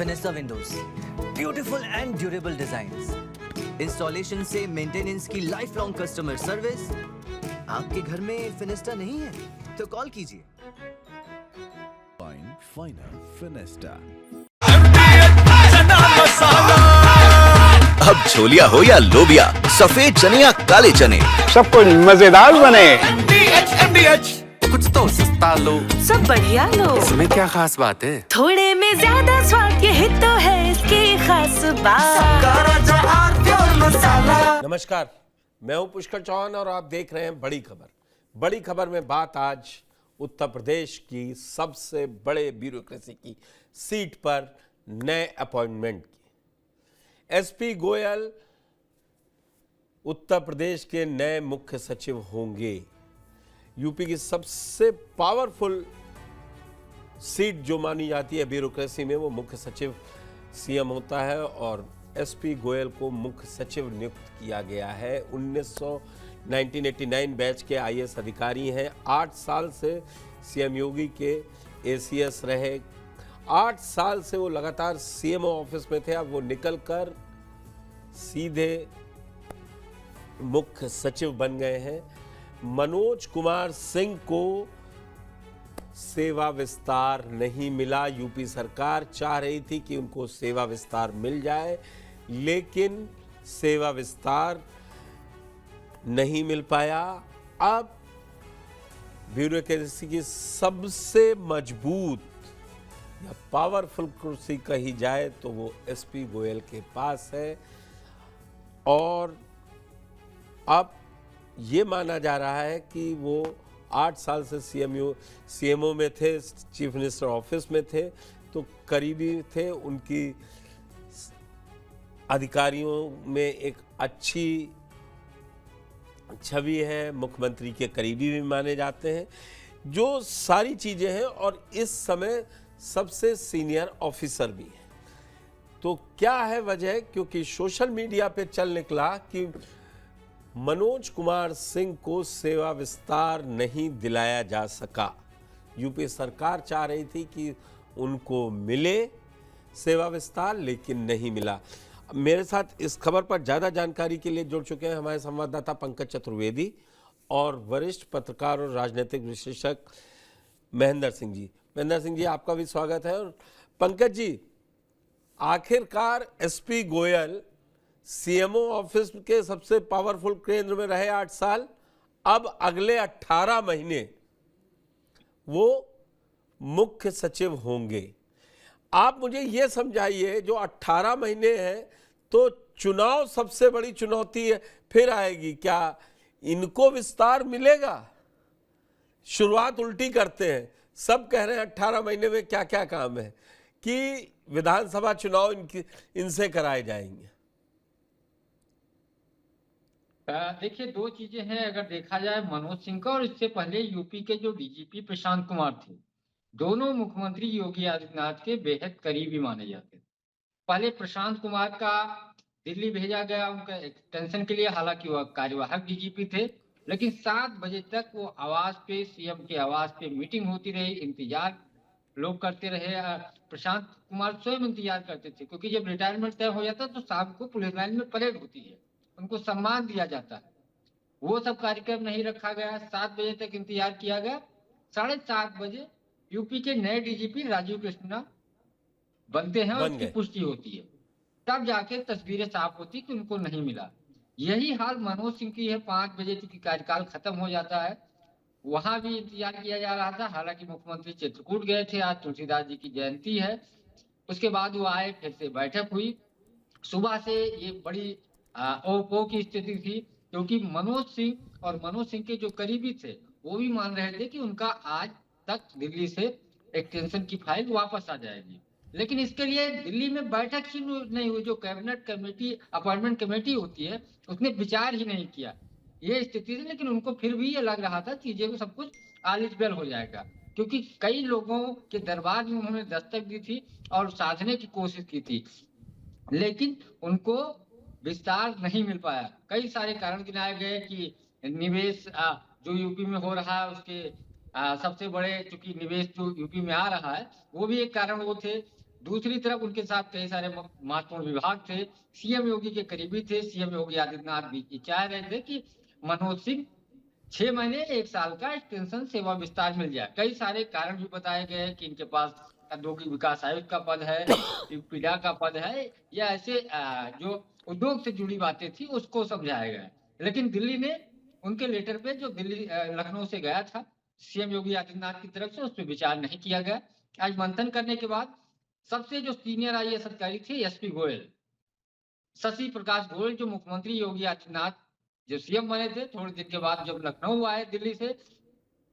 फिनिस्टा windows, beautiful and durable designs, installation से maintenance की life long customer service. आपके घर में फिनिस्टा नहीं है तो कॉल कीजिए। Final Finista. अब छोलिया हो या लोबिया, सफेद चने या काले चने, सब कुछ मजेदार बने। कुछ तो सस्ता लो, सब बढ़िया लो। इसमें क्या खास बात है? थोड़े में ज्यादा स्वाद, यही तो है इसकी खास बात। नमस्कार, मैं हूं पुष्कर चौहान और आप देख रहे हैं बड़ी खबर। बड़ी खबर में बात आज उत्तर प्रदेश की सबसे बड़े ब्यूरोक्रेसी की सीट पर नए अपॉइंटमेंट की। एसपी गोयल उत्तर प्रदेश के नए मुख्य सचिव होंगे। यूपी की सबसे पावरफुल सीट जो मानी जाती है ब्यूरोक्रेसी में, वो मुख्य सचिव सीएम होता है और एसपी गोयल को मुख्य सचिव नियुक्त किया गया है। 1989 बैच के आईएएस अधिकारी हैं। 8 साल से सीएम योगी के एसीएस रहे। 8 साल से वो लगातार सीएमओ ऑफिस में थे। अब वो निकलकर सीधे मुख्य सचिव बन गए हैं। मनोज कुमार सिंह को सेवा विस्तार नहीं मिला। यूपी सरकार चाह रही थी कि उनको सेवा विस्तार मिल जाए, लेकिन सेवा विस्तार नहीं मिल पाया। अब ब्यूरोक्रेसी की सबसे मजबूत या पावरफुल कुर्सी कही जाए तो वो एसपी गोयल के पास है। और अब ये माना जा रहा है कि वो 8 साल से सीएमओ में थे, चीफ मिनिस्टर ऑफिस में थे, तो करीबी थे। उनकी अधिकारियों में एक अच्छी छवि है, मुख्यमंत्री के करीबी भी माने जाते हैं, जो सारी चीज़ें हैं और इस समय सबसे सीनियर ऑफिसर भी हैं। तो क्या है वजह? क्योंकि सोशल मीडिया पे चल निकला कि मनोज कुमार सिंह को सेवा विस्तार नहीं दिलाया जा सका। यूपी सरकार चाह रही थी कि उनको मिले सेवा विस्तार, लेकिन नहीं मिला। मेरे साथ इस खबर पर ज़्यादा जानकारी के लिए जुड़ चुके हैं हमारे संवाददाता पंकज चतुर्वेदी और वरिष्ठ पत्रकार और राजनीतिक विश्लेषक महेंद्र सिंह जी। महेंद्र सिंह जी, आपका भी स्वागत है। और पंकज जी, आखिरकार एसपी गोयल सीएमओ ऑफिस के सबसे पावरफुल केंद्र में रहे 8 साल, अब अगले 18 महीने वो मुख्य सचिव होंगे। आप मुझे ये समझाइए, जो 18 महीने हैं तो चुनाव सबसे बड़ी चुनौती है फिर आएगी, क्या इनको विस्तार मिलेगा? शुरुआत उल्टी करते हैं, सब कह रहे हैं 18 महीने में क्या क्या काम है कि विधानसभा चुनाव इनसे कराए जाएंगे। देखिए, 2 चीजें हैं। अगर देखा जाए मनोज सिंह का और इससे पहले यूपी के जो डीजीपी प्रशांत कुमार थे, दोनों मुख्यमंत्री योगी आदित्यनाथ के बेहद करीबी माने जाते थे। पहले प्रशांत कुमार का दिल्ली भेजा गया उनका एक्सटेंशन के लिए, हालांकि वह कार्यवाहक डीजीपी थे, लेकिन 7 बजे तक वो आवास पे, सीएम के आवास पे मीटिंग होती रही, इंतजार लोग करते रहे। प्रशांत कुमार स्वयं इंतजार करते थे, क्योंकि जब रिटायरमेंट तय हो जाता तो शाम को पुलिस लाइन में परेड होती है, उनको सम्मान दिया जाता है। वो सब कार्यक्रम नहीं रखा गया। 7 बजे तक इंतजार किया गया। 7:30 बजे यूपी के नए डीजीपी राजीव कृष्णा बनते हैं और उसकी पुष्टि होती है। तब जाके तस्वीरें साफ होती कि उनको नहीं मिला। यही हाल मनोज सिंह की है। 5 बजे तक कार्यकाल खत्म हो जाता है, वहां भी इंतजार किया जा रहा था। हालांकि मुख्यमंत्री चित्रकूट गए थे, आज तुलसीदास जी की जयंती है। उसके बाद वो आए, फिर से बैठक हुई। सुबह से ये बड़ी ओपो की स्थिति थी, क्योंकि मनोज सिंह के जो करीबी थे वो भी मान रहे थे कि उनका आज तक दिल्ली से एक्सटेंशन की फाइल वापस आ जाएगी। लेकिन इसके लिए दिल्ली में बैठक ही नहीं हुई। जो कैबिनेट कमेटी, अपॉइंटमेंट कमेटी होती है, उसने विचार ही नहीं किया। ये स्थिति थी। लेकिन उनको फिर भी ये लग रहा था चीजें को सब कुछ आल इज वेल हो जाएगा, क्योंकि कई लोगों के दरबार में उन्होंने दस्तक दी थी और साधने की कोशिश की थी, लेकिन उनको विस्तार नहीं मिल पाया। कई सारे कारण गिनाए गए कि निवेश जो यूपी में हो रहा है उसके सबसे बड़े, चूंकि निवेश जो यूपी में आ रहा है वो भी एक कारण वो थे। दूसरी तरफ उनके साथ कई सारे महत्वपूर्ण विभाग थे, सीएम योगी के करीबी थे। सीएम योगी आदित्यनाथ भी चाह रहे थे कि मनोज सिंह 6 महीने 1 साल का एक्सटेंशन सेवा विस्तार मिल जाए। कई सारे कारण भी बताए गए कि इनके पास औद्योगिक विकास आयुक्त का पद है, पीडा का पद है, या ऐसे जो उद्योग से जुड़ी बातें थी उसको समझाया गया। लेकिन दिल्ली ने उनके लेटर पे जो दिल्ली लखनऊ से गया था सीएम योगी आदित्यनाथ की तरफ से, उस पर विचार नहीं किया गया। आज मंथन करने के बाद सबसे जो सीनियर आईएएस अधिकारी थे एसपी गोयल, शशि प्रकाश गोयल, जो मुख्यमंत्री योगी आदित्यनाथ जो सीएम बने थे, थोड़े दिन के बाद जब लखनऊ आए दिल्ली से,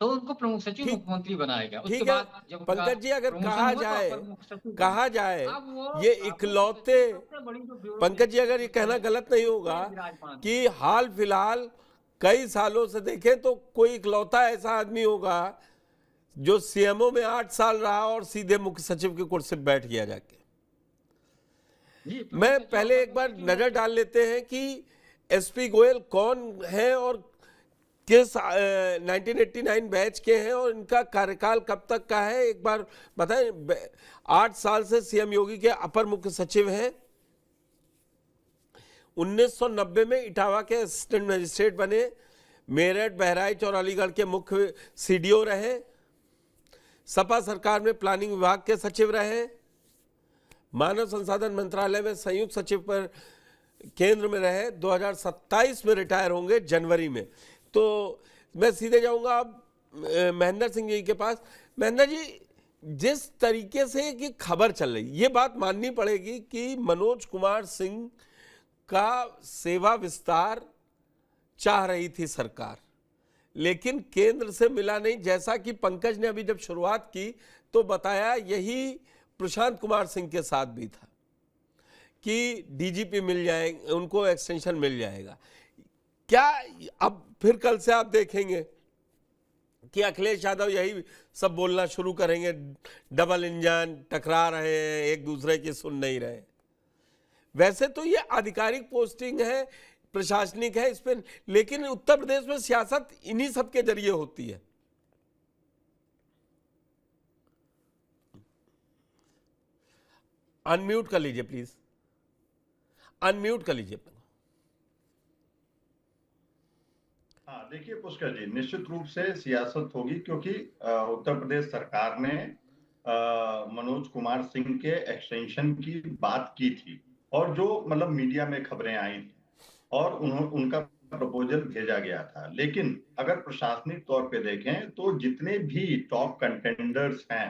तो उनको प्रमुख सचिव ठीक- मुख्यमंत्री बनाया गया। उसके ठीक है बाद जब उनका पंकज जी, अगर promotion कहा हुआ तो जाए प्रमुख सचिव कहा बने। जाए अब वो ये प्रमुख इकलौते, सचिव सबसे बड़ी जो ब्यूरो पंकज जी अगर ये कहना गलत नहीं होगा विराजमान कि हाल फिलहाल कई सालों से देखें तो कोई इकलौता ऐसा आदमी होगा जो सीएमओ में 8 साल रहा और सीधे मुख्य सचिव की कुर्सी पर बैठ गया जाके। जी, प्रमुख मैं सचिव पहले और एक बार प्रमुख नजर डाल लेते हैं कि एसपी गोयल कौन है और किस 1989 बैच के हैं और इनका कार्यकाल कब तक का है, एक बार बताएं। 8 साल से सीएम योगी के अपर मुख्य सचिव हैं। 1990 में इटावा के असिस्टेंट मजिस्ट्रेट बने, मेरठ, बहराइच और अलीगढ़ के मुख्य सीडीओ रहे, सपा सरकार में प्लानिंग विभाग के सचिव रहे, मानव संसाधन मंत्रालय में संयुक्त सचिव पर केंद्र में रहे। 2027 में रिटायर होंगे जनवरी में। तो मैं सीधे जाऊंगा अब महेंद्र सिंह जी के पास। महेंद्र जी, जिस तरीके से कि खबर चल रही, ये बात माननी पड़ेगी कि मनोज कुमार सिंह का सेवा विस्तार चाह रही थी सरकार, लेकिन केंद्र से मिला नहीं। जैसा कि पंकज ने अभी जब शुरुआत की तो बताया, यही प्रशांत कुमार सिंह के साथ भी था कि डीजीपी मिल जाएंगे, उनको एक्सटेंशन मिल जाएगा। क्या अब फिर कल से आप देखेंगे कि अखिलेश यादव यही सब बोलना शुरू करेंगे, डबल इंजन, टकरा रहे हैं, एक दूसरे की सुन नहीं रहे? वैसे तो ये आधिकारिक पोस्टिंग है, प्रशासनिक है इस पे, लेकिन उत्तर प्रदेश में सियासत इन्हीं सब के जरिए होती है। अनम्यूट कर लीजिए प्लीज, अनम्यूट कर लीजिए। हाँ, देखिए पुष्कर जी, निश्चित रूप से सियासत होगी, क्योंकि उत्तर प्रदेश सरकार ने मनोज कुमार सिंह के एक्सटेंशन की बात की थी और जो मतलब मीडिया में खबरें आई थी और उनका प्रपोजल भेजा गया था। लेकिन अगर प्रशासनिक तौर पे देखें तो जितने भी टॉप कंटेंडर्स हैं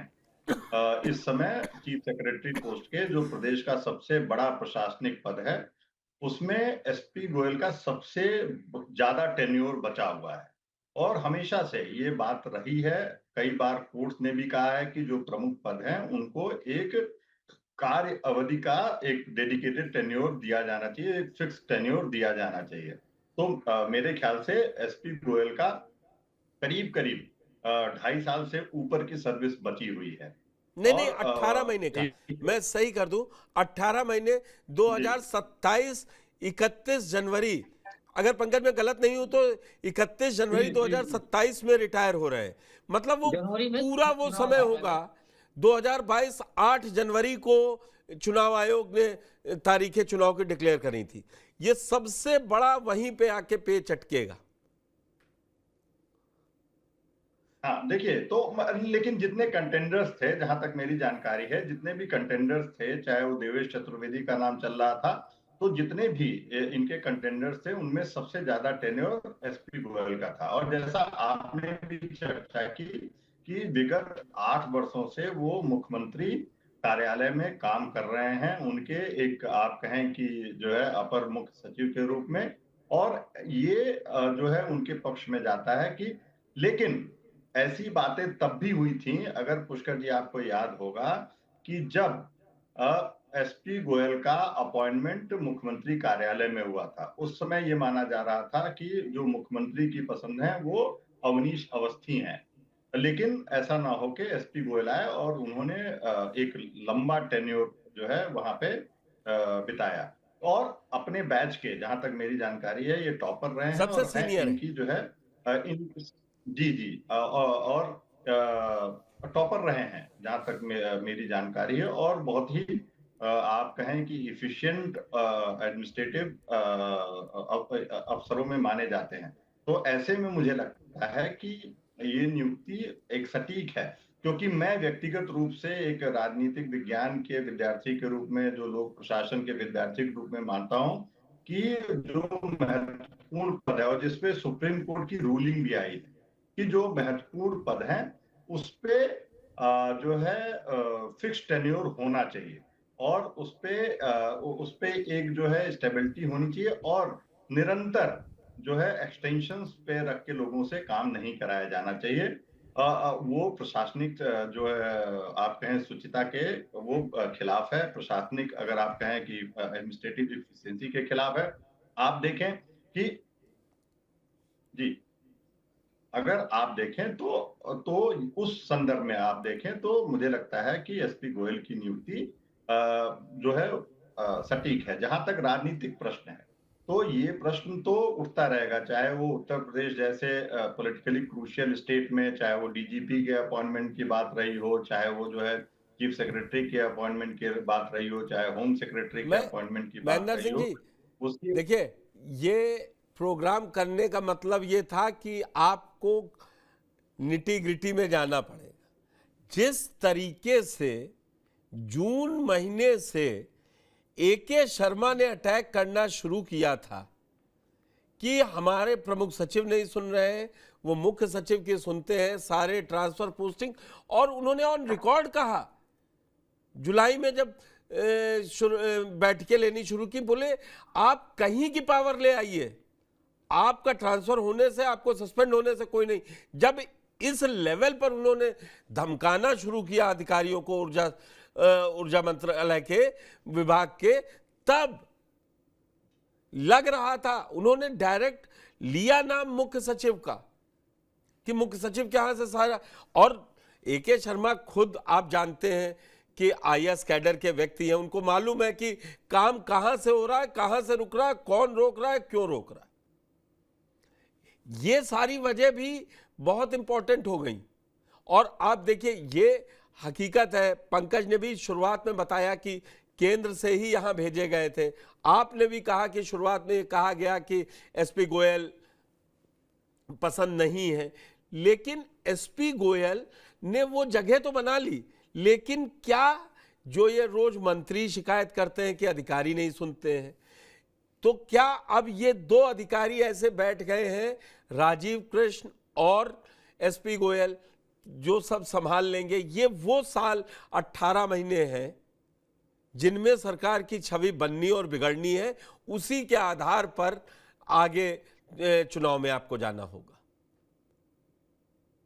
इस समय चीफ सेक्रेटरी पोस्ट के, जो प्रदेश का सबसे बड़ा प्रशासनिक पद है, उसमें एसपी गोयल का सबसे ज्यादा टेन्योर बचा हुआ है। और हमेशा से ये बात रही है, कई बार कोर्ट ने भी कहा है कि जो प्रमुख पद हैं उनको एक कार्य अवधि का एक डेडिकेटेड टेन्योर दिया जाना चाहिए, एक फिक्स टेन्योर दिया जाना चाहिए। तो मेरे ख्याल से एसपी गोयल का करीब 2.5 साल से ऊपर की सर्विस बची हुई है। नहीं 18 महीने का, मैं सही कर दूं, 18 महीने 2027 31 जनवरी, अगर पंकज में गलत नहीं हूं तो 31 जनवरी 2027 में रिटायर हो रहे हैं। मतलब वो पूरा वो समय होगा। 2022 8 जनवरी को चुनाव आयोग ने तारीखें चुनाव की डिक्लेयर करी थी। ये सबसे बड़ा वहीं पे आके पे चटकेगा। हाँ, देखिए तो लेकिन जितने कंटेंडर्स थे, जहां तक मेरी जानकारी है, जितने भी कंटेंडर्स थे, चाहे वो देवेश चतुर्वेदी का नाम चल रहा था, तो जितने भी इनके कंटेंडर्स थे उनमें सबसे ज्यादा टेन्योर एसपी गोयल का था। और जैसा आपने भी चर्चा की कि विगत 8 वर्षों से वो मुख्यमंत्री कार्यालय में काम कर रहे हैं, उनके एक आप कहें कि जो है अपर मुख्य सचिव के रूप में। और ये जो है उनके पक्ष में जाता है कि, लेकिन ऐसी बातें तब भी हुई थी, अगर पुष्कर जी आपको याद होगा, कि जब एसपी गोयल का अपॉइंटमेंट मुख्यमंत्री कार्यालय में हुआ था, उस समय ये माना जा रहा था कि जो मुख्यमंत्री की पसंद है वो अवनीश अवस्थी हैं। लेकिन ऐसा ना हो के एसपी गोयल आए और उन्होंने एक लंबा टेन्योर जो है वहां पे बिताया और अपने बैच के, जहां तक मेरी जानकारी है, ये टॉपर रहे हैं, सबसे सीनियर इनकी जो है जी और टॉपर रहे हैं जहां तक मेरी जानकारी है, और बहुत ही आप कहें कि इफिशिएंट एडमिनिस्ट्रेटिव अफसरों में माने जाते हैं। तो ऐसे में मुझे लगता है कि ये नियुक्ति एक सटीक है, क्योंकि मैं व्यक्तिगत रूप से एक राजनीतिक विज्ञान के विद्यार्थी के रूप में, जो लोक प्रशासन के विद्यार्थी के रूप में मानता हूं कि जो महत्वपूर्ण पद है और जिसपे सुप्रीम कोर्ट की रूलिंग भी आई है कि जो महत्वपूर्ण पद हैं उस पे जो है फिक्स टेन्योर होना चाहिए, और उस पे एक जो है स्टेबिलिटी होनी चाहिए, और निरंतर जो है एक्सटेंशंस पे रख के लोगों से काम नहीं कराया जाना चाहिए। वो प्रशासनिक जो है आप कहें शुचिता के वो खिलाफ है, प्रशासनिक अगर आप कहें कि एडमिनिस्ट्रेटिव इफिशिएंसी के खिलाफ है। आप देखें कि जी, अगर आप देखें तो उस संदर्भ में आप देखें तो मुझे लगता है कि एसपी गोयल की नियुक्ति जो है सटीक है। जहां तक राजनीतिक प्रश्न है, तो ये प्रश्न तो उठता रहेगा, चाहे वो उत्तर प्रदेश जैसे पॉलिटिकली क्रूशियल स्टेट में, चाहे वो डीजीपी के अपॉइंटमेंट की बात रही हो, चाहे वो जो है चीफ सेक्रेटरी के अपॉइंटमेंट की बात रही हो, चाहे होम सेक्रेटरी के अपॉइंटमेंट की बात रही हो। उसकी देखिए, ये प्रोग्राम करने का मतलब ये था कि आपको निटी ग्रिटी में जाना पड़ेगा। जिस तरीके से जून महीने से एके शर्मा ने अटैक करना शुरू किया था कि हमारे प्रमुख सचिव नहीं सुन रहे हैं, वो मुख्य सचिव की सुनते हैं, सारे ट्रांसफर पोस्टिंग, और उन्होंने ऑन रिकॉर्ड कहा जुलाई में जब बैठकें लेनी शुरू की, बोले आप कहीं की पावर ले आइए, आपका ट्रांसफर होने से, आपको सस्पेंड होने से कोई नहीं। जब इस लेवल पर उन्होंने धमकाना शुरू किया अधिकारियों को, ऊर्जा मंत्रालय के विभाग के, तब लग रहा था, उन्होंने डायरेक्ट लिया नाम मुख्य सचिव का कि मुख्य सचिव के यहां से सारा, और एके शर्मा खुद आप जानते हैं कि आईएएस कैडर के व्यक्ति हैं, उनको मालूम है कि काम कहां से हो रहा है, कहां से रुक रहा है, कौन रोक रहा है, क्यों रोक रहा है। ये सारी वजह भी बहुत इंपॉर्टेंट हो गई। और आप देखिए, ये हकीकत है, पंकज ने भी शुरुआत में बताया कि केंद्र से ही यहां भेजे गए थे। आपने भी कहा कि शुरुआत में कहा गया कि एसपी गोयल पसंद नहीं है, लेकिन एसपी गोयल ने वो जगह तो बना ली, लेकिन क्या जो ये रोज मंत्री शिकायत करते हैं कि अधिकारी नहीं सुनते हैं, तो क्या अब ये दो अधिकारी ऐसे बैठ गए हैं, राजीव कृष्ण और एसपी गोयल, जो सब संभाल लेंगे? ये वो साल 18 महीने हैं जिनमें सरकार की छवि बननी और बिगड़नी है, उसी के आधार पर आगे चुनाव में आपको जाना होगा।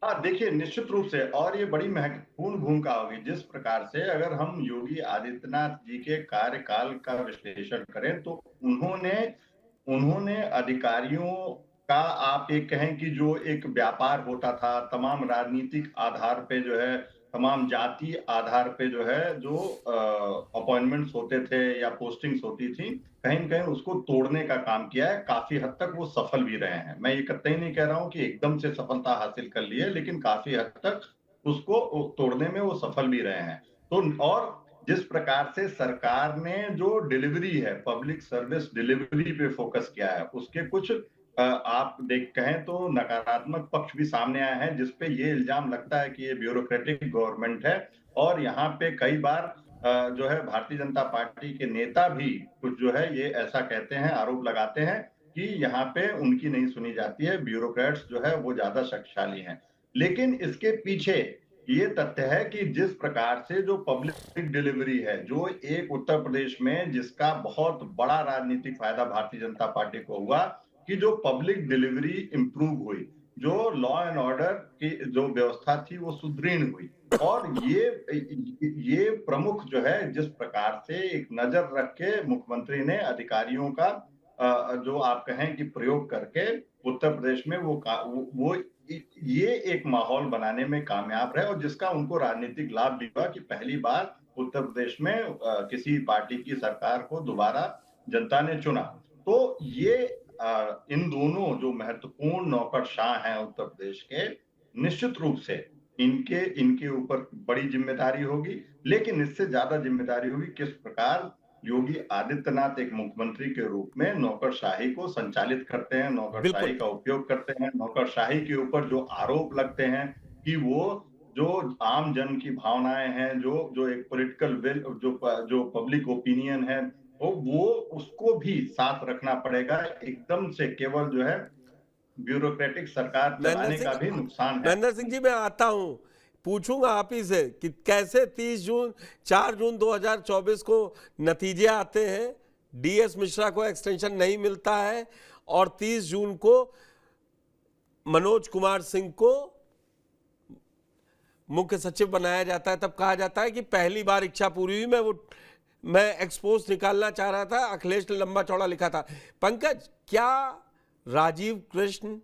हाँ, देखिए, निश्चित रूप से, और ये बड़ी महत्वपूर्ण भूमिका होगी। जिस प्रकार से अगर हम योगी आदित्यनाथ जी के कार्यकाल का विश्लेषण करें तो उन्होंने अधिकारियों का, आप एक कहें कि जो एक व्यापार होता था, तमाम राजनीतिक आधार पे जो है, तमाम जाति आधार पे जो है, जो अपॉइंटमेंट्स होते थे या पोस्टिंग्स होती थी, कहीं न कहीं उसको तोड़ने का काम किया है। काफी हद तक वो सफल भी रहे हैं। मैं ये कतई नहीं कह रहा हूं कि एकदम से सफलता हासिल कर ली है, लेकिन काफी हद तक उसको तोड़ने में वो सफल भी रहे हैं। तो और जिस प्रकार से सरकार ने जो डिलीवरी है, पब्लिक सर्विस डिलीवरी पे फोकस किया है, उसके कुछ आप कहें तो नकारात्मक पक्ष भी सामने आए हैं, जिसपे ये इल्जाम लगता है कि ये ब्यूरोक्रेटिक गवर्नमेंट है, और यहाँ पे कई बार जो है भारतीय जनता पार्टी के नेता भी कुछ जो है ये ऐसा कहते हैं, आरोप लगाते हैं कि यहाँ पे उनकी नहीं सुनी जाती है, ब्यूरोक्रेट्स जो है वो ज्यादा शक्तिशाली हैं। लेकिन इसके पीछे ये तथ्य है कि जिस प्रकार से जो पब्लिक डिलीवरी है, जो एक उत्तर प्रदेश में जिसका बहुत बड़ा राजनीतिक फायदा भारतीय जनता पार्टी को हुआ कि जो पब्लिक डिलीवरी इंप्रूव हुई, जो लॉ एंड ऑर्डर की जो व्यवस्था थी वो सुदृढ़ हुई, और ये प्रमुख जो है, जिस प्रकार से एक नजर रख के मुख्यमंत्री ने अधिकारियों का जो आप कहें कि प्रयोग करके उत्तर प्रदेश में वो ये एक माहौल बनाने में कामयाब रहे, और जिसका उनको राजनीतिक लाभ भी हुआ कि पहली बार उत्तर प्रदेश में किसी पार्टी की सरकार को दोबारा जनता ने चुना। तो ये इन दोनों जो महत्वपूर्ण नौकरशाह हैं उत्तर प्रदेश के, निश्चित रूप से इनके इनके ऊपर बड़ी जिम्मेदारी होगी, लेकिन इससे ज्यादा जिम्मेदारी होगी किस प्रकार योगी आदित्यनाथ एक मुख्यमंत्री के रूप में नौकरशाही को संचालित करते हैं, नौकरशाही बिल्कुल। का उपयोग करते हैं, नौकरशाही के ऊपर जो आरोप लगते हैं कि वो जो आम जन की भावनाएं हैं, जो एक पॉलिटिकल विल, जो पब्लिक ओपिनियन है, वो उसको भी साथ रखना पड़ेगा। एकदम से केवल जो है ब्यूरोक्रेटिक सरकार चलाने का भी नुकसान है। महेंद्र सिंह जी, मैं आता हूं, पूछूंगा आप ही से कि कैसे 4 जून 2024 को नतीजे आते हैं, डीएस मिश्रा को एक्सटेंशन नहीं मिलता है और 30 जून को मनोज कुमार सिंह को मुख्य सचिव बनाया जाता है। तब कहा जाता है कि पहली बार इच्छा पूरी हुई, मैं एक्सपोज निकालना चाह रहा था, अखिलेश ने लंबा चौड़ा लिखा था। पंकज, क्या राजीव कृष्ण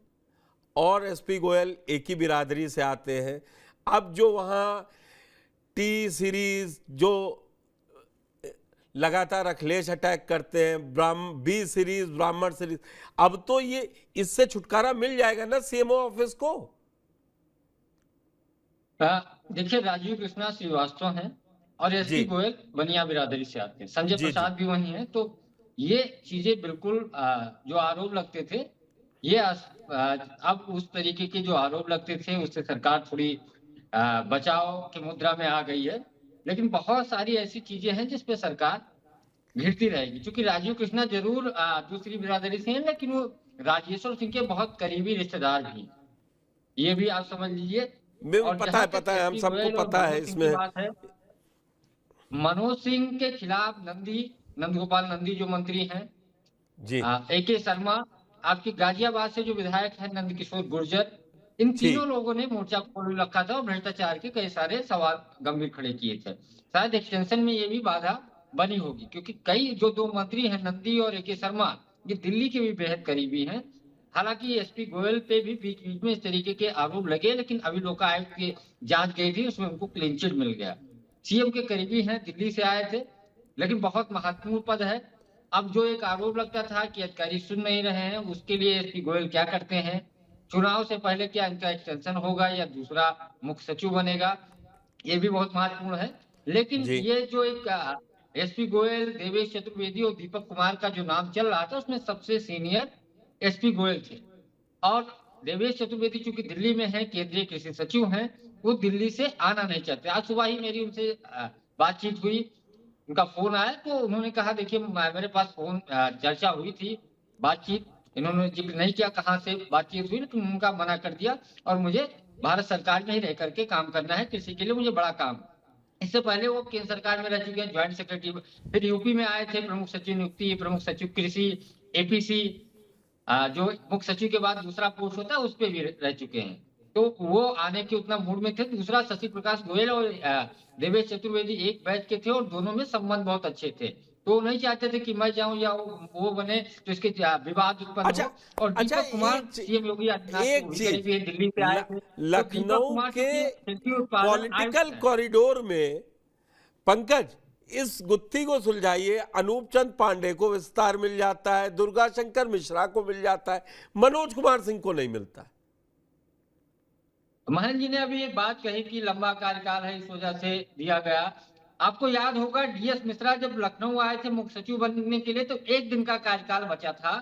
और एसपी गोयल एक ही बिरादरी से आते हैं? अब जो वहाँ टी सीरीज जो लगातार अखिलेश अटैक करते हैं, बी सीरीज, ब्राह्मण सीरीज, अब तो ये इससे छुटकारा मिल जाएगा ना सीएमओ ऑफिस को? देखिए, राजीव कृष्णा श्रीवास्तव हैं और एसपी गोयल बनिया बिरादरी से आते हैं, संजय प्रसाद भी वही हैं। तो ये चीजें बिल्कुल जो आरोप लगते थे, ये अब उस तरीके के जो आरोप लगते थे उससे सरकार थोड़ी बचाव की मुद्रा में आ गई है। लेकिन बहुत सारी ऐसी चीजें हैं जिस पे सरकार भिड़ती रहेगी, क्योंकि राजीव कृष्णा जरूर दूसरी बिरादरी से हैं, लेकिन वो राजेश्वर सिंह के बहुत करीबी रिश्तेदार भी हैं, ये भी आप समझ लीजिए। और पता है, हम सबको पता है इसमें। मनोज सिंह के खिलाफ नंदगोपाल नंदी जो मंत्री हैं जी, AK शर्मा, आपकी गाजियाबाद से जो विधायक है नंदकिशोर गुर्जर, इन तीनों लोगों ने मोर्चा खोल रखा था और भ्रष्टाचार के कई सारे सवाल गंभीर खड़े किए थे। शायद एक्सटेंशन में ये भी बाधा बनी होगी, क्योंकि कई जो 2 मंत्री हैं नंदी और AK शर्मा, ये दिल्ली के भी बेहद करीबी हैं। हालांकि एसपी गोयल पे भी बीच बीच में इस तरीके के आरोप लगे, लेकिन अभी लोकायुक्त की जांच गई थी, उसमें उनको क्लीन चिट मिल गया। सीएम के करीबी हैं, दिल्ली से आए थे, लेकिन बहुत महत्वपूर्ण पद है। अब जो एक आरोप लगता था कि अधिकारी सुन नहीं रहे हैं, उसके लिए एसपी गोयल क्या करते हैं, चुनाव से पहले क्या इनका एक्सटेंशन होगा या दूसरा मुख्य सचिव बनेगा, ये भी बहुत महत्वपूर्ण है। लेकिन ये जो एक एसपी गोयल, देवेश चतुर्वेदी और दीपक कुमार का जो नाम चल रहा था, उसमें सबसे सीनियर एसपी गोयल थे। और देवेश चतुर्वेदी चूंकि दिल्ली में है, केंद्रीय कृषि सचिव हैं, वो दिल्ली से आना नहीं चाहते। आज सुबह ही मेरी उनसे बातचीत हुई, उनका फोन आया, तो उन्होंने कहा देखिए मेरे पास फोन चर्चा हुई थी, बातचीत इन्होंने जिक्र नहीं किया कहाँ से बातचीत हुई, लेकिन उनका मना कर दिया और मुझे भारत सरकार में ही रह करके काम करना है, कृषि के लिए मुझे बड़ा काम। इससे पहले वो केंद्र सरकार में रह चुके हैं, ज्वाइंट सेक्रेटरी, फिर यूपी में आए थे, प्रमुख सचिव नियुक्ति, प्रमुख सचिव कृषि, APC जो मुख्य सचिव के बाद दूसरा पोस्ट होता है उस पे भी रह चुके हैं। तो वो आने के उतना मूड में थे। दूसरा, शशि प्रकाश गोयल और देवेश चतुर्वेदी एक बैच के थे और दोनों में संबंध बहुत अच्छे थे, तो नहीं चाहते थे कि मैं जाऊं या वो बने तो इसके विवाद उत्पन्न हो। और दीपक कुमार सीएम योगी आदित्यनाथ दिल्ली से आए थे, लखनऊ के पॉलिटिकल कॉरिडोर में पंकज इस गुत्थी को सुलझाइए। अनूप चंद पांडे को विस्तार मिल जाता है, दुर्गा शंकर मिश्रा को मिल जाता है, मनोज कुमार सिंह को नहीं मिलता है। महन जी ने अभी एक बात कही कि लंबा कार्यकाल है, इस वजह से दिया गया। आपको याद होगा DS मिश्रा जब लखनऊ आए थे मुख्य सचिव बनने के लिए, तो 1 दिन का कार्यकाल बचा था,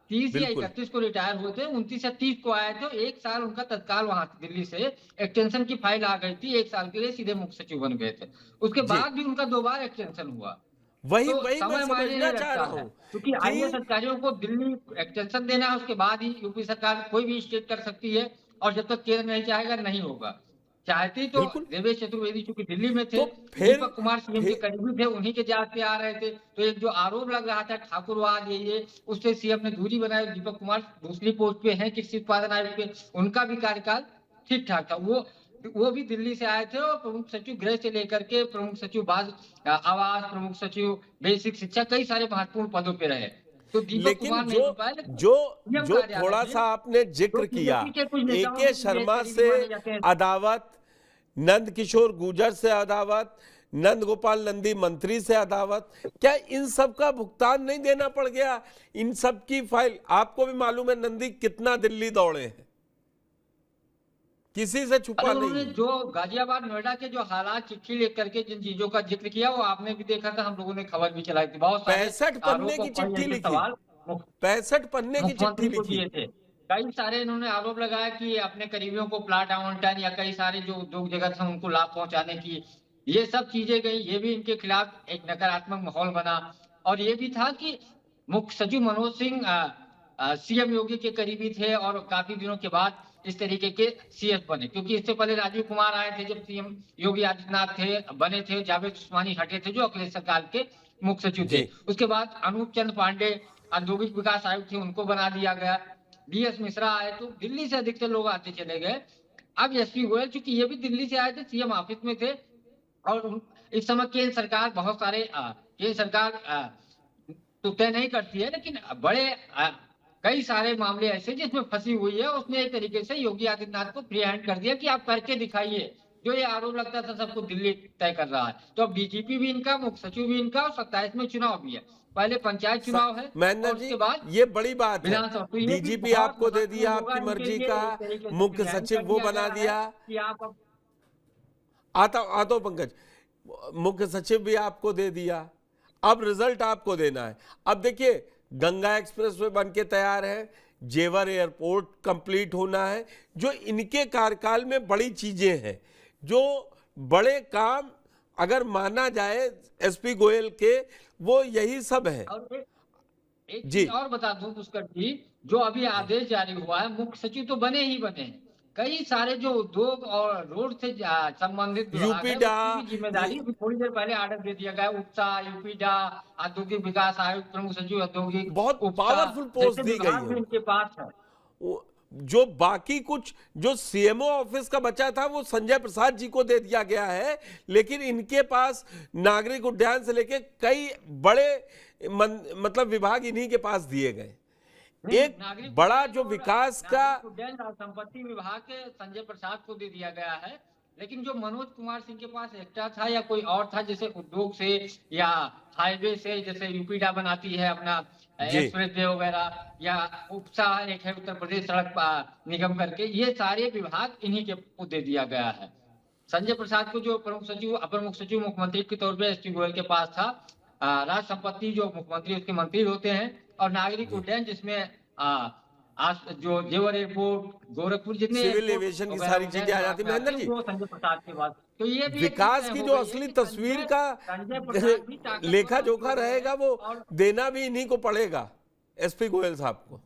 30 या 31 को रिटायर हुए थे, 29 या 30 को आए थे। 1 साल उनका तत्काल वहां दिल्ली से एक्सटेंशन की फाइल आ गई थी, 1 साल के लिए सीधे मुख्य सचिव बन गए थे। उसके बाद भी उनका 2 बार एक्सटेंशन हुआ। वही तो मैं समझना चाह रहा हूँ, क्योंकि IAS अधिकारियों को दिल्ली एक्सटेंशन देना है, उसके बाद ही यूपी सरकार कोई भी स्टेट कर सकती है, और जब तक केंद्र नहीं चाहेगा नहीं होगा। चाहती तो देवेश चतुर्वेदी चूंकि दिल्ली में थे, दीपक कुमार सीएम के करीबी थे, उन्हीं के जांच पे आ रहे थे। तो एक जो आरोप लग रहा था ठाकुरवाद ये उससे सीएम ने दूरी बनाई। दीपक कुमार दूसरी पोस्ट पे हैं कृषि उत्पादन आयोग पे, उनका भी कार्यकाल ठीक ठाक था। वो भी दिल्ली से आए थे और प्रमुख सचिव गृह से लेकर के प्रमुख सचिव आवास, प्रमुख सचिव बेसिक शिक्षा, कई सारे महत्वपूर्ण पदों पे रहे। तो लेकिन जो थोड़ा सा आपने जिक्र किया, AK शर्मा से अदावत, नंदकिशोर गुर्जर से अदावत, नंदगोपाल नंदी मंत्री से अदावत, क्या इन सब का भुगतान नहीं देना पड़ गया? इन सब की फाइल आपको भी मालूम है, नंदी कितना दिल्ली दौड़े हैं। किसी से छुपा अरे नहीं उन्होंने है। जो गाजियाबाद नोएडा के जो हालात चिट्ठी लिख करके जिन चीजों का जिक्र किया वो आपने भी देखा था, हम लोगों ने खबर भी चलाई थी। बहुत सारे 65 पन्ने आरोप की और चिट्ठी ऐसे लिखी, सवाल 65 पन्ने की चिट्ठी मुख्यमंत्री को लिखी। दिए थे। कई सारे इन्होंने आरोप लगाया कि अपने करीबियों को प्लाट आवंटन या कई सारे जो उद्योग जगत है उनको लाभ पहुंचाने की ये सब चीजें गई, ये भी इनके खिलाफ एक नकारात्मक माहौल बना। और ये भी था कि मुख्य सचिव मनोज सिंह सीएम योगी के करीबी थे और काफी दिनों के बाद इस तरीके के सीएस बने, क्योंकि इससे पहले राजीव कुमार आए थे जब सीएम योगी आदित्यनाथ थे बने थे, जावेद उस्मानी हटे थे जो अखिलेश सरकार के मुख्य सचिव थे। जी। उसके बाद अनूप चंद पांडे औद्योगिक विकास आयुक्त थे, उनको बना दिया गया। डीएस मिश्रा आए तो दिल्ली से अधिकतर लोग आते चले गए। अब एसपी गोयल चूंकि ये भी दिल्ली से आए थे, सीएम ऑफिस में थे और इस समय केंद्र सरकार बहुत सारे केंद्र सरकार तो तय नहीं करती है, लेकिन बड़े कई सारे मामले ऐसे जिसमें फंसी हुई है, उसने एक तरीके से योगी आदित्यनाथ को फ्री हैंड कर दिया कि आप करके दिखाइए। जो ये आरोप लगता था सबको दिल्ली तय कर रहा है, तो अब डीजीपी भी इनका, मुख्य सचिव भी इनका और 27 में चुनाव भी है। पहले पंचायत चुनाव है महेंद्र और जी, उसके बाद ये बड़ी बात है। विधानसभा। तो ये भी डीजीपी बहुत आपको दे दिया, महत्वपूर्ण आपकी होगा मर्जी इनके लिए, का, एक तरीके से मुख्य फ्री हैंड सचिव कर वो दिया बना गया दिया। है कि आप अब आता पंकज, मुख्य सचिव भी आपको दे दिया, अब रिजल्ट आपको देना है। अब देखिए गंगा एक्सप्रेस वे बन के तैयार है, जेवर एयरपोर्ट कंप्लीट होना है, जो इनके कार्यकाल में बड़ी चीजें हैं, जो बड़े काम अगर माना जाए एसपी गोयल के, वो यही सब है। और एक जी। चीज और बता दूं पुष्कर जी, जो अभी आदेश जारी हुआ है, मुख्य सचिव तो बने ही बने हैं, कई सारे जो उद्योग और रोड से संबंधित विभाग है, यूपीडा, उसकी भी जिम्मेदारी अभी थोड़ी देर पहले ऑर्डर दे दिया गया। उपसा, यूपीडा, औद्योगिक विकास आयुक्त, प्रमुख सचिव औद्योगिक, बहुत उपसा, पावरफुल पोस्ट जैसे दी गई विभाग भी है। इनके पास है। जो बाकी कुछ जो सीएमओ ऑफिस का बचा था वो संजय प्रसाद जी को दे दिया गया है, लेकिन इनके पास नागरिक उड्डयन से लेके कई बड़े मतलब विभाग इन्हीं के पास दिए गए। एक नागरिक बड़ा उड्डयन जो और विकास का नागरिक उड्डयन और संपत्ति विभाग के संजय प्रसाद को दे दिया गया है, लेकिन जो मनोज कुमार सिंह के पास एक्स्ट्रा था या कोई और था, जैसे उद्योग से या हाईवे से, जैसे यूपीडा बनाती है अपना एक्सप्रेस वे वगैरह, या उपसा एक है उत्तर प्रदेश सड़क निगम करके, ये सारे विभाग इन्हीं के को दे दिया गया है। संजय प्रसाद को जो प्रमुख सचिव, अपर मुख्य सचिव मुख्यमंत्री के तौर पर एसपी गोयल के पास था, राज संपत्ति जो मुख्यमंत्री उसके मंत्री होते हैं, और नागरिक उड्डयन जिसमें जो जेवर एयरपोर्ट, गोरखपुर, जितने सिविल एविएशन की सारी चीजें आ जाती। महेंद्र जी, वो संजय प्रसाद के बाद, तो ये भी विकास की जो असली तस्वीर का लेखा जोखा रहेगा वो देना भी इन्हीं को पड़ेगा, एसपी गोयल साहब को।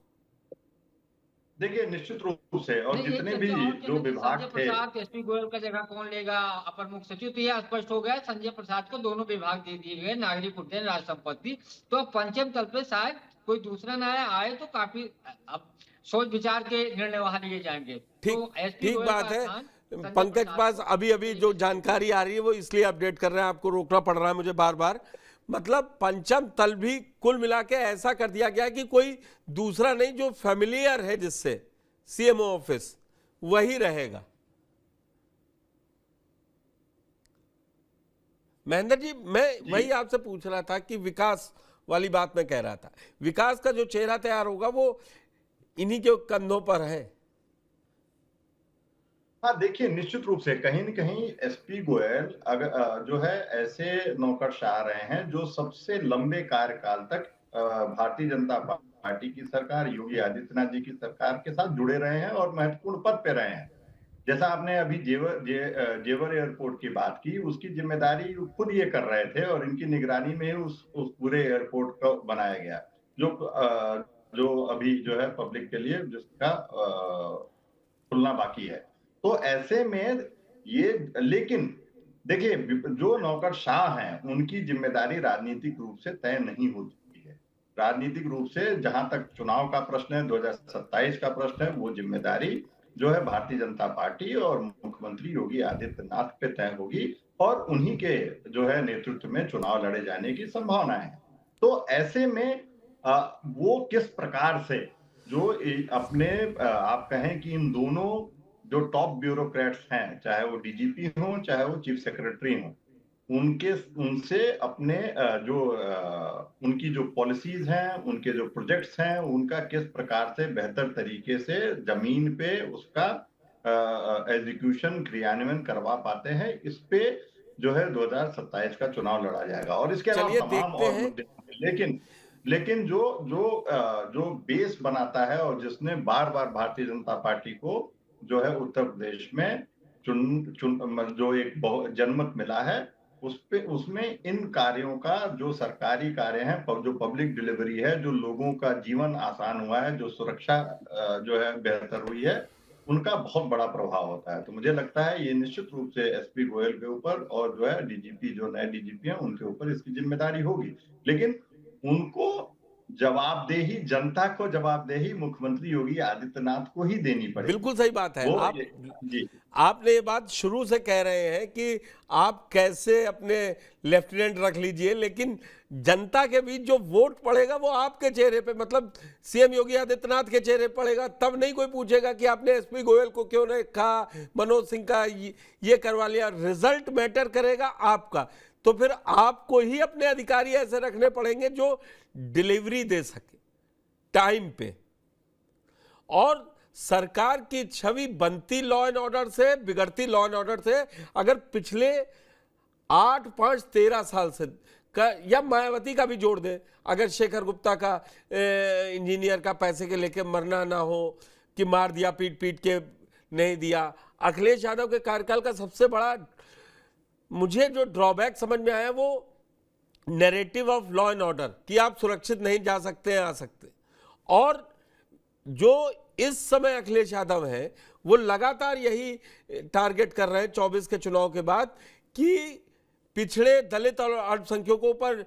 देखिए निश्चित रूप से, और जितने भी जो विभाग थे, एसपी गोयल का जगह कौन लेगा, अपर मुख्य सचिव, तो यह स्पष्ट हो गया। संजय प्रसाद को दोनों विभाग दे दिए गए, नागरिक उड्डयन, राज संपत्ति। तो अब पंचम तल पे शायद कोई दूसरा नया आए तो काफी अब सोच विचार के निर्णय वहां लिए जाएंगे। ठीक बात है। पंकज पास अभी जो जानकारी आ रही है वो इसलिए अपडेट कर रहे हैं, आपको रोकना पड़ रहा है मुझे बार बार। मतलब पंचम तल भी कुल मिला के ऐसा कर दिया गया कि कोई दूसरा नहीं, जो फैमिलियर है जिससे सीएमओ ऑफिस, वही रहेगा। महेंद्र जी, मैं वही आपसे पूछ रहा था कि विकास वाली बात मैं कह रहा था, विकास का जो चेहरा तैयार होगा वो इन्हीं के कंधों पर है। हाँ देखिए निश्चित रूप से कहीं न कहीं एसपी गोयल अगर जो है ऐसे नौकरशाह रहे हैं जो सबसे लंबे कार्यकाल तक भारतीय जनता पार्टी की सरकार, योगी आदित्यनाथ जी की सरकार के साथ जुड़े रहे हैं और महत्वपूर्ण पद पे रहे हैं। जैसा आपने अभी जेवर एयरपोर्ट की बात की, उसकी जिम्मेदारी खुद ये कर रहे थे और इनकी निगरानी में उस पूरे एयरपोर्ट को बनाया गया, जो अभी जो है पब्लिक के लिए जिसका खुलना बाकी है। तो ऐसे में ये, लेकिन देखिए जो नौकरशाह हैं उनकी जिम्मेदारी राजनीतिक रूप से तय नहीं होती है। राजनीतिक रूप से जहां तक चुनाव का प्रश्न है, 2027 का प्रश्न है, वो जिम्मेदारी जो है भारतीय जनता पार्टी और मुख्यमंत्री योगी आदित्यनाथ पे तय होगी और उन्हीं के जो है नेतृत्व में चुनाव लड़े जाने की संभावना है। तो ऐसे में वो किस प्रकार से जो अपने आप कहें कि इन दोनों जो टॉप ब्यूरोक्रेट्स हैं, चाहे वो डीजीपी हो चाहे वो चीफ सेक्रेटरी हो, उनसे अपने जो उनकी जो पॉलिसीज हैं, उनके जो प्रोजेक्ट्स हैं, उनका किस प्रकार से बेहतर तरीके से जमीन पे उसका एग्जीक्यूशन क्रियान्वयन करवा पाते हैं, इस पे जो है 2027 का चुनाव लड़ा जाएगा। और इसके अलावा चलिए तमाम देखते और हैं। मुद्दे, लेकिन जो बेस बनाता है और जिसने बार बार भारतीय जनता पार्टी को जो है उत्तर प्रदेश में जो एक जनमत मिला है, उसमें इन कार्यों का, जो सरकारी कार्य हैं, जो पब्लिक डिलीवरी है, जो लोगों का जीवन आसान हुआ है, जो सुरक्षा जो है बेहतर हुई है, उनका बहुत बड़ा प्रभाव होता है। तो मुझे लगता है ये निश्चित रूप से एसपी गोयल के ऊपर और जो है डीजीपी, जो नए डीजीपी हैं, उनके ऊपर इसकी जिम्मेदारी होगी। लेकिन उनको जवाबदेही, जनता को जवाबदेही मुख्यमंत्री योगी आदित्यनाथ को ही देनी पड़ेगी। बिल्कुल सही बात है। जी, आपने ये बात शुरू से कह रहे हैं कि आप कैसे अपने लेफ्टिनेंट रख लीजिए, लेकिन जनता के बीच जो वोट पड़ेगा वो आपके चेहरे पे, मतलब सीएम योगी आदित्यनाथ के चेहरे पड़ेगा। तब नहीं कोई पूछेगा कि आपने एसपी गोयल को क्यों नहीं कहा, मनोज सिंह का ये करवा लिया। रिजल्ट मैटर करेगा आपका। तो फिर आपको ही अपने अधिकारी ऐसे रखने पड़ेंगे जो डिलीवरी दे सके टाइम पे। और सरकार की छवि बनती लॉ एंड ऑर्डर से, बिगड़ती लॉ एंड ऑर्डर से। अगर पिछले 8, 5, 13 साल से का, या मायावती का भी जोड़ दे, अगर शेखर गुप्ता का इंजीनियर का पैसे के लेके मरना ना हो कि मार दिया, पीट पीट के नहीं दिया। अखिलेश यादव के कार्यकाल का सबसे बड़ा मुझे जो ड्रॉबैक समझ में आया वो narrative of law and order, कि आप सुरक्षित नहीं जा सकते हैं, आ सकते। और जो इस समय अखिलेश यादव हैं वो लगातार यही टारगेट कर रहे हैं 24 के चुनाव के बाद कि पिछड़े, दलित और अल्पसंख्यकों पर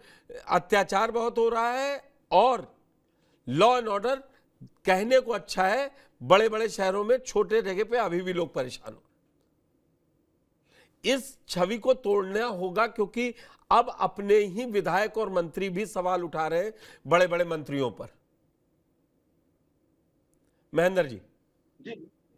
अत्याचार बहुत हो रहा है और लॉ एंड ऑर्डर कहने को अच्छा है, बड़े बड़े शहरों में छोटे जगह पे अभी भी लोग परेशान हो। इस छवि को तोड़ना होगा, क्योंकि अब अपने ही विधायक और मंत्री भी सवाल उठा रहे हैं बड़े बड़े मंत्रियों पर। महेंद्र जी।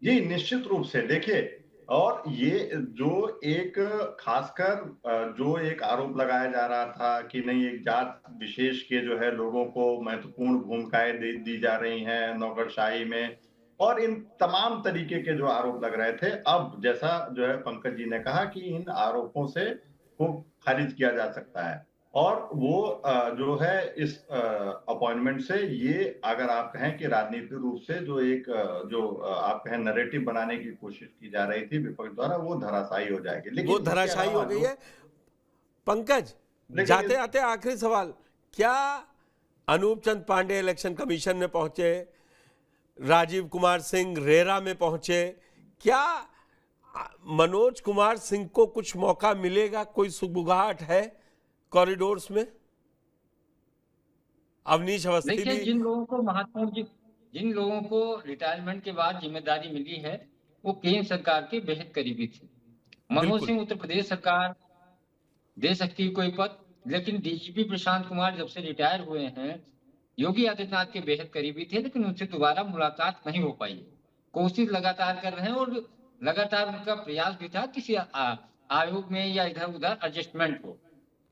जी, निश्चित रूप से देखिए, और ये जो एक खासकर जो एक आरोप लगाया जा रहा था कि नहीं, एक जात विशेष के जो है लोगों को महत्वपूर्ण भूमिकाएं दी जा रही हैं नौकरशाही में, और इन तमाम तरीके के जो आरोप लग रहे थे, अब जैसा जो है पंकज जी ने कहा कि इन आरोपों से को खारिज किया जा सकता है। और वो जो है इस अपॉइंटमेंट से, ये अगर आप कहें कि राजनीतिक रूप से जो एक जो आप कहें नैरेटिव बनाने की कोशिश की जा रही थी विपक्ष द्वारा, वो धराशायी हो जाएगी। लेकिन वो धराशायी हो गई है। पंकज, जाते आते आखिरी सवाल, क्या अनूप चंद पांडे इलेक्शन कमीशन में पहुंचे, राजीव कुमार सिंह रेरा में पहुंचे, क्या मनोज कुमार सिंह को कुछ मौका मिलेगा? कोई सुगबुगाहट है कॉरिडोर्स में? अवनीश अवस्थी देखिए, भी, जिन लोगों को रिटायरमेंट के बाद जिम्मेदारी मिली है वो केंद्र सरकार के बेहद करीबी थे। मनोज सिंह उत्तर प्रदेश सरकार दे सकती है कोई पद, लेकिन डीजीपी प्रशांत कुमार जब से रिटायर हुए हैं योगी आदित्यनाथ के बेहद करीबी थे, लेकिन उनसे दोबारा मुलाकात नहीं हो पाई। कोशिश लगातार कर रहे हैं और लगातार उनका प्रयास भी था किसी आयोग में या इधर उधर एडजस्टमेंट हो,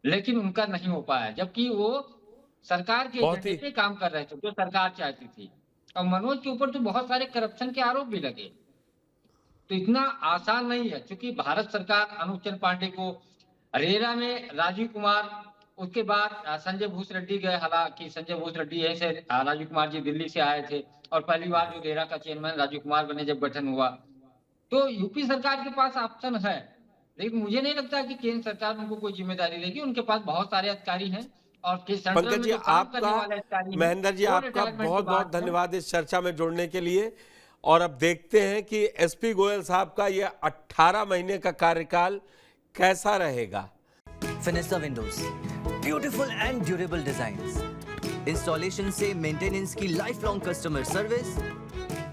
लेकिन उनका नहीं हो पाया, जबकि वो सरकार के एजेंडे पे काम कर रहे थे जो सरकार चाहती थी। और मनोज के ऊपर तो बहुत सारे करप्शन के आरोप भी लगे, तो इतना आसान नहीं है। क्योंकि भारत सरकार अनूप चंद पांडे को रेरा में, राजीव कुमार, उसके बाद संजय भूस रेड्डी गए, हालांकि संजय भूस रेड्डी से राजीव कुमार जी दिल्ली से आए थे और पहली बार जो रेरा का चेयरमैन राजीव कुमार बने जब गठन हुआ, तो यूपी सरकार के पास ऑप्शन है। लेकिन मुझे नहीं लगता कि केंद्र सरकार उनको कोई जिम्मेदारी देगी। उनके पास बहुत सारे अधिकारी हैं और पंकज जी आपका, महेंद्र जी आपका बहुत बहुत धन्यवाद इस चर्चा में जुड़ने के लिए। और अब देखते हैं कि एसपी गोयल साहब का ये 18 महीने का कार्यकाल कैसा रहेगा। Finista windows, beautiful and durable designs, installation से मेंटेनेंस की लाइफ लॉन्ग कस्टमर सर्विस।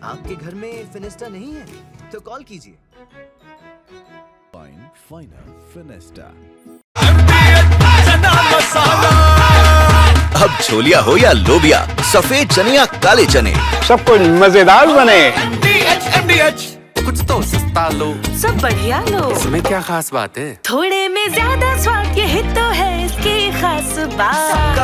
आपके घर में फिनिस्टा नहीं है तो कॉल कीजिए। Final Finista. अब छोलिया हो या लोबिया, सफेद चने या काले चने, सब कुछ मजेदार बने। कुछ तो सस्ता लो, सब बढ़िया लो। इसमें क्या खास बात है? थोड़े में ज्यादा स्वाद, यही तो है इसकी खास बात।